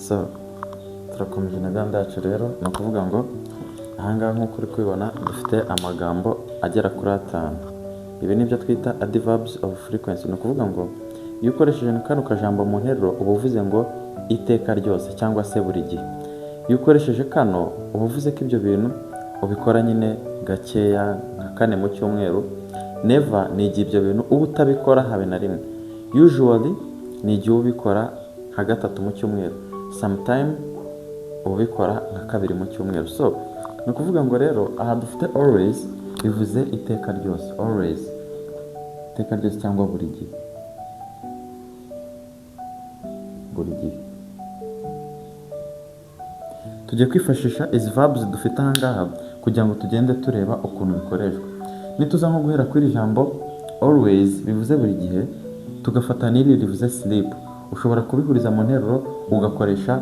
So turakomeje na gahunda yacu rero, ni ukuvuga ngo ahangaha nk'uko uri kubibona dufite amagambo agera kuri 5. Ibi nibyo twita adverbs of frequency. Ni ukuvuga ngo iyo ukoresheje kano kajambo mu nteruro uba uvuze ngo iteka ryose cyangwa se buri gihe. Iyo ukoresheje kano uba uvuze ko ibyo bintu ubikora nyine gakeya nka 4 mu cyumweru. Never ni igihe ibyo bintu uba utabikora habe na rimwe. Usually ni igihe ubikora nka 3 mu cyumweru. Sometime ubikora nka 2 mu cyumweru. So ni ukuvuga ngo rero aha dufite always bivuze iteka ryose. Always iteka ryose cyangwa buri gihe. Buri gihe tugiye kwifashisha izi verbs dufite ahangaha kugira ngo tugende tureba ukuntu bikoreshwa. Nituza nko guhera kuri ijambo always bivuze buri gihe, tugafata n'iri rivuze sleep, ushobora kubihuriza mu nteruro ugakoresha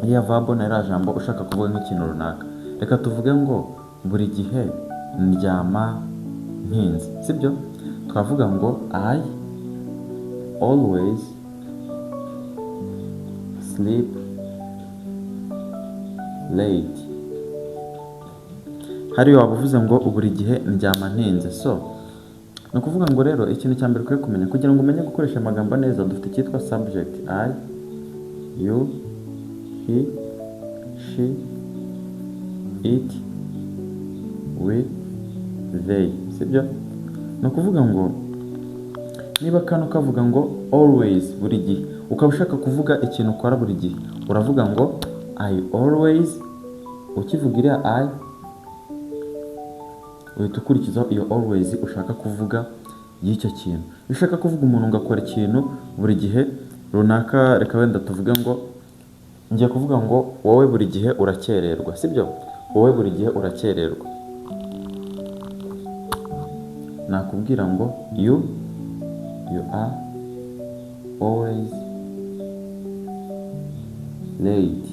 iya verb na iriya jambo ushaka kuvuga nk'ikintu runaka. Reka tuvuge ngo buri gihe ndyama ntinze, sibyo? Twavuga ngo I always sleep late. Hariyo wabuvuze ngo buri gihe ndyama ntinze. So ni ukuvuga ngo rero ikintu cya mbere ukwiye kumenya kugira ngo umenye gukoresha amagambo neza, dufite icyitwa subject I, you, he, she, it, we, they, sibyo? Ni ukuvuga ngo niba kano kavuga ngo always buri gihe, ukaba ushaka kuvuga ikintu ukora buri gihe, uravuga ngo I always, ukivuga iriya I uhita ukurikizaho iyo always ushaka kuvuga y'icyo kintu. Iyo ushaka kuvuga umuntu ugakora ikintu buri gihe runaka, reka wenda tuvuge ngo ngiye kuvuga ngo wowe buri gihe urakererwa, sibyo? Wowe buri gihe urakererwa. Nakubwira ngo you are always late.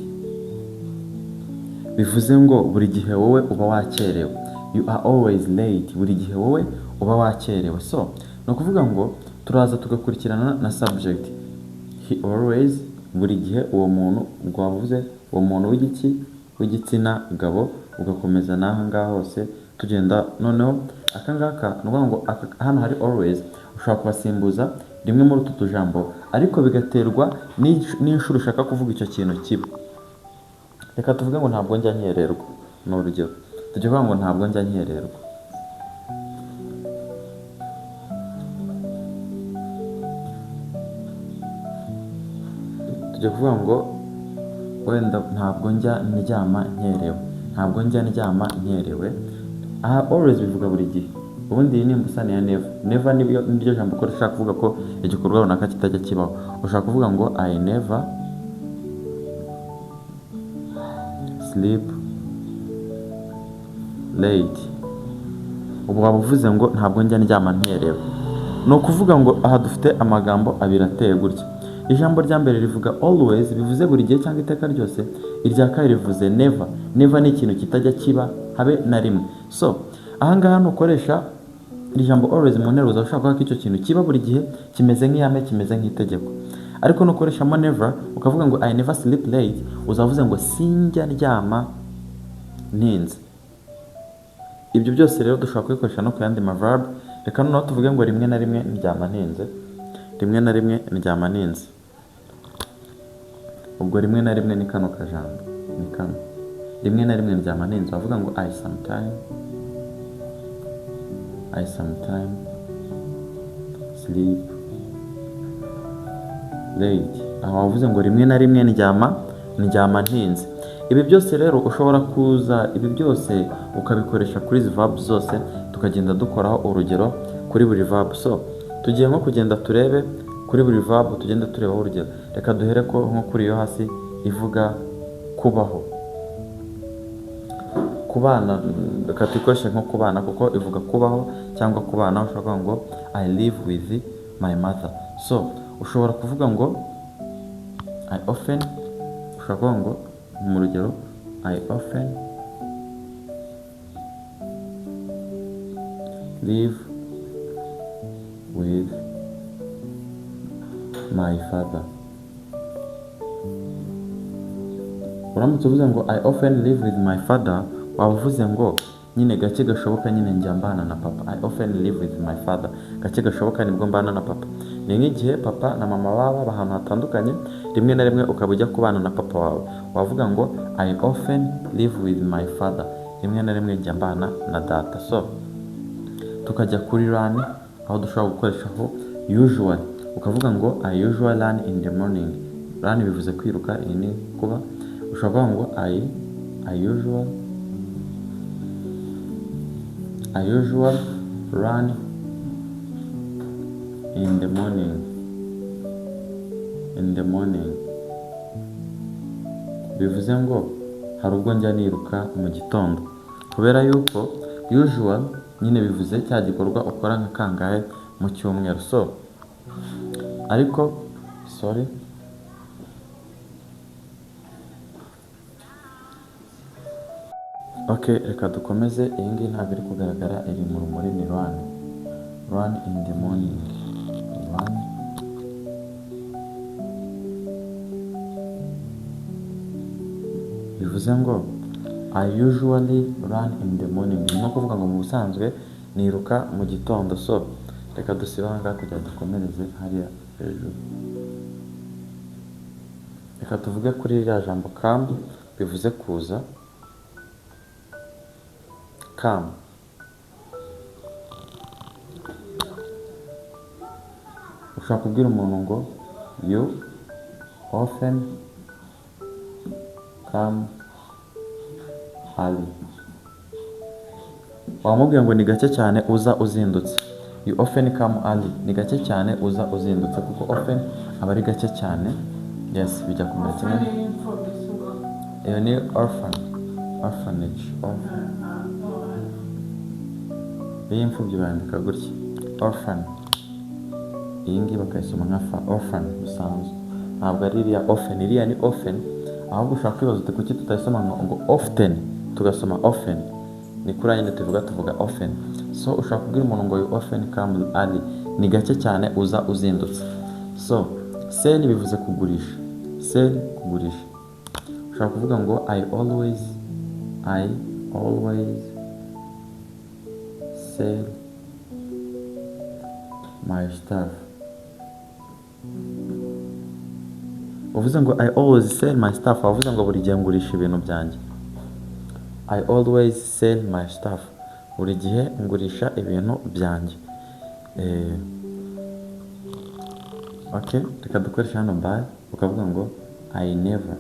Bivuze ngo buri gihe wowe uba wakerewe. You are always late. Buri gihe wowe uba wakerewe. So ni ukuvuga ngo turaza tugakurikirana na subject he always, buri gihe uwo muntu rwavuze uwo muntu w'igitsina gabo, ugakomeza n'aha ngaha hose tugenda. Noneho akangaka ni ukuvuga ngo hano hari always ushobora kubasimbuza rimwe muri utu tujambo, ariko bigaterwa n'inshuro ushaka kuvuga icyo kintu kiba. Reka tuvuge ngo ntabwo njya nkererwa, ni urugero. Tujya kuvuga ngo ntabwo njya nkererwa. Tujya kuvuga ngo wenda ntabwo njya ndyama nkerewe. Ntabwo njya ndyama nkerewe. Aha always bivuga buri gihe. Ubundi iyi ni imbusane ya never. Never niryo jambo ukoresha ushaka kuvuga ko igikorwa runaka kitajya kibaho. Ushaka kuvuga ngo I never sleep late. Ubu waba uvuze ngo ntabwo njya ndyama nkerewe. Ni ukuvuga ngo aha dufite amagambo abiri ateye gutya. Ijambo rya mbere rivuga always bivuze buri gihe cyangwa iteka ryose. Irya kabiri rivuze never. Never ni ikintu kitajya kiba habe na rimwe. So ahangaha nukoresha iri jambo always mu nteruro ushaka kuvuga ko icyo kintu kiba buri gihe, kimeze nk'iyame, kimeze nk'itegeko. Ariko nukoresha mo never ukavuga ngo I never sleep late, uzavuze ngo sinjya ndyama ntinze. Ibyo byose rero dushobora kubikoresha no ku yandi verb. Reka noneho tuvuge ngo rimwe na rimwe ndyama ntinze. Rimwe na rimwe ndyama ntinze. Ubwo rimwe na rimwe ni kano kajambo, ni kano. Rimwe na rimwe ndyama ntinze, wavuga ngo I sometime sleep late. Aho wavuze ngo rimwe na rimwe ndyama ntinze. Ibi byose rero ushobora kuza ibi byose ukabikoresha kuri izi verbs zose, tukagenda dukoraho urugero kuri buri verb. So tugiye nko kugenda turebe kuri buri verb, tugenda turebaho urugero. Reka duhere ko nko kuri yo hasi ivuga kubaho. Kubana, reka tuyikoreshe nko kubana kuko ivuga kubaho cyangwa kubana. Ushobora kuvuga ngo I live with my mother. So ushobora kuvuga ngo I often, ushobora kuvuga ngo mu rugero I often live with my father. uramutse uvuze ngo I often live with my father, waba uvuze ngo nyine gake gashoboka nyine njya mbana na papa. I often live with my father, gake gashoboka nibwo mbana na papa. Ni nk'igihe papa na mama baba ahantu hatandukanye, rimwe na rimwe ukaba ujya kubana na papa wawe, wavuga ngo I often live with my father, rimwe na rimwe njya mbana na data. So tukajya kuri run, aho dushobora gukoreshaho usually, ukavuga ngo I usually run in the morning. Run bivuze kwiruka, iyi ni kuba. Ushobora kuvuga ngo I usually run in the morning. In the morning bivuze ngo hari ubwo njya niruka mu gitondo, kubera yuko usual nyine bivuze cya gikorwa ukora nka kangahe mu cyumweru. So ariko okay, reka dukomeze. Iyi ngiyi ntabwo iri kugaragara, iri mu rumuri. Ni run in the morning. Run bivuze ngo I usually run in the morning, ni nko kuvuga ngo mu busanzwe niruka mu gitondo. So reka dusiba aha ngaha kugira dukomereze hariya hejuru. Reka tuvuge kuri iriya jambo come, bivuze kuza. Come ushobora kubwira umuntu ngo you often come early. Wamubwira ngo ni gake cyane uza uzindutse. You often come early, ni gake cyane uza uzindutse, kuko often aba ari gake cyane. Yes, bijya kumera kimwe. Iyo ni orphanage. Iyi imfubyi bandika gutya orphan, iyi ngiyi bakayisoma nka orphan bisanzwe, ntabwo ari iriya often. Iriya ni often, ahubwo ushaka kwibaza uti kuki tutayisoma ngo often tugasoma often. Ni kuri nyine tuvuga often. So ushaka kubwira umuntu ngo you often come early, ni gake cyane uza uzindutse. So sell bivuze kugurisha. Sell, kugurisha. Ushaka kuvuga ngo I always sell my stuff. Uvuze ngo I always sell my stuff, wavuze ngo buri gihe ngurisha ibintu byanjye. I always sell my stuff, buri gihe ngurisha ibintu byanjye. Okay, reka dukoresha hano buy, ukavuga ngo I never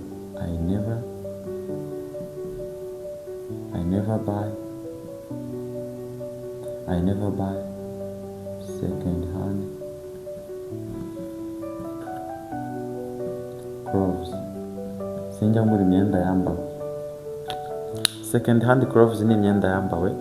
buy second hand clothes. Sinjya ngura imyenda yambawe. Second hand clothes ni imyenda yambawe.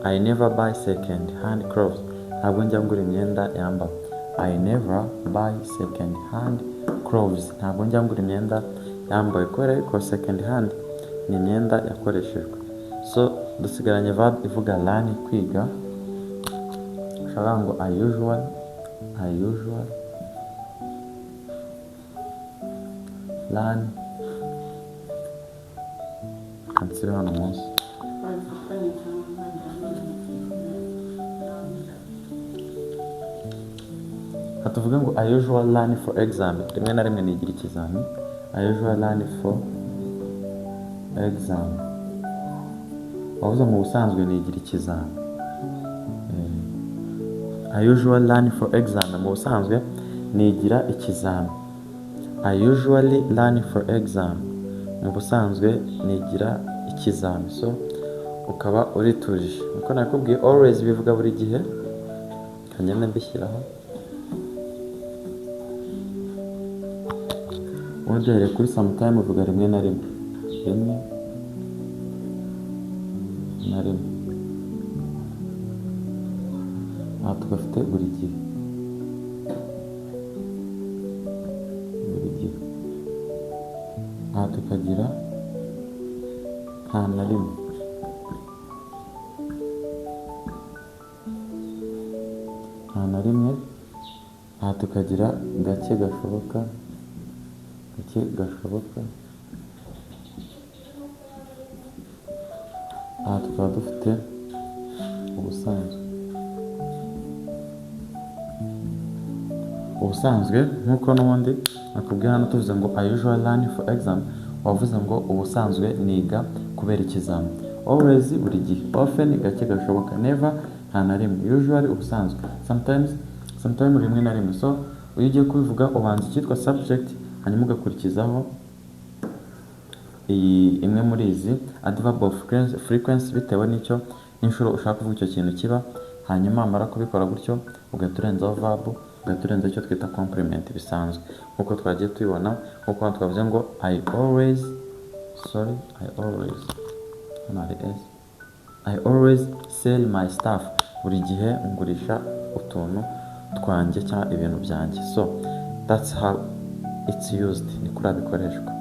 I never buy second hand clothes, ntabwo njya ngura imyenda yambawe. I never buy second hand clothes, ntabwo njya ngura imyenda yambawe, kubera ko second hand ni imyenda yakoreshejwe. So dusigaranye verb ivuga learn, kwiga. Ushaka ngo I usually learn. Kansiri hano munsi. Hatuvuga ngo I usually learn for exam, rimwe na rimwe nigira ikizami. I usually learn for exam, wavuze mu busanzwe nigira ikizami. I usually learn for exam, mu busanzwe nigira ikizami. I usually learn for exam, mu busanzwe nigira ikizami. So ukaba urituje. Nkuko nakubwiye always bivuga buri gihe, kanyana mbishyiraho. Uduhere kuri sometime uvuga rimwe na rimwe. Aha tugafite buri gihe. Aha tukagira nta na rimwe. Aha tukagira gake gashoboka. aha tukaba dufite ubusanzwe nk'uko n'ubundi nakubwiye hano tuvuze ngo I usually learn for exam, wavuze ngo ubusanzwe niga kubera ikizami. Always buri gihe, often gake gashoboka, never nta na rimwe, usually ubusanzwe, sometimes rimwe na rimwe. So iyo ugiye kubivuga ubanza icyitwa subject hanyuma ugakurikizaho imwe muri izi adverb of frequency bitewe n'inshuro ushaka kuvuga icyo kintu kiba, hanyuma amara kubikora gutyo ugahita urenzaho verb, ugahita urenzaho icyo twita complement bisanzwe nk'uko twagiye tubibona. nk'uko hano twavuze ngo I always sell my stuff, buri gihe ngurisha utuntu twanjye cyangwa ibintu byanjye. So that's how it's used, ni kuri bikoreshwa.